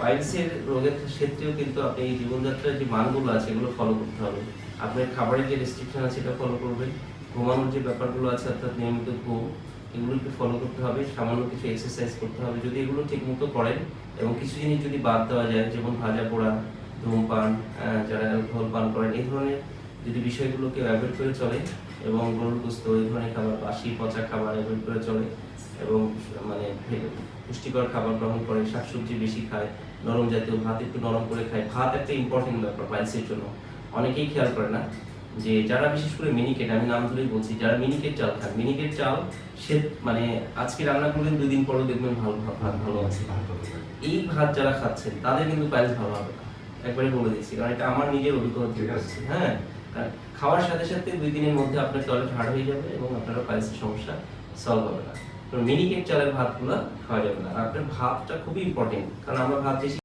পাইলসের রোগের ক্ষেত্রেও কিন্তু আপনি এই জীবনযাত্রার যে মানগুলো আছে এগুলো ফলো করতে হবে। আপনার খাবারের যে রেস্ট্রিকশন আছে এটা ফলো করবেন। ঘুমানোর যে ব্যাপারগুলো আছে অর্থাৎ নিয়মিত ঘুম, এগুলো একটু ফলো করতে হবে। সামান্য কিছু এক্সারসাইজ করতে হবে। যদি এগুলো ঠিকমতো করেন এবং কিছু জিনিস যদি বাদ দেওয়া যায়, যেমন ভাজা পোড়া, ধূমপান, যারা অ্যালকোহল পান করেন, এই ধরনের যদি বিষয়গুলোকে অ্যাভয়েড করে চলে এবং গরুর গোস্ত এই ধরনের খাবার, বাসি পচা খাবার অ্যাভয়েড করে চলে এবং মানে পুষ্টিকর খাবার গ্রহণ করে, শাকসবজি বেশি খায়, নরম জাতীয় ভাত একটু নরম করে খায়। ভাত একটা ইম্পর্টেন্ট ব্যাপার পাইলসের জন্য, অনেকেই খেয়াল করে না। যে যারা বিশেষ করে মিনিকেট, আমি নাম ধরেই বলছি, যারা মিনিকেট চাল খান, মিনিকেট চাল সে মানে আজকে রান্না করলেন 2 দিন পরেও দেখবেন ভাত ভালো আছে। এই ভাত যারা খাচ্ছেন তাদের কিন্তু পাইলস ভালো হবে না, একবারে বলে দিচ্ছি, কারণ এটা আমার নিজের অভিজ্ঞতা থেকে আসছে। হ্যাঁ, খাওয়ার সাথে সাথে 2 দিনের মধ্যে আপনার টয়লেট হার্ড হয়ে যাবে এবং আপনার পাইলসের সমস্যা সলভ হবে না। মিনিকেট চালের ভাতগুলো খাওয়া যাবে না। আর আপনার ভাতটা খুবই ইম্পর্টেন্ট, কারণ আমরা ভাত বেশি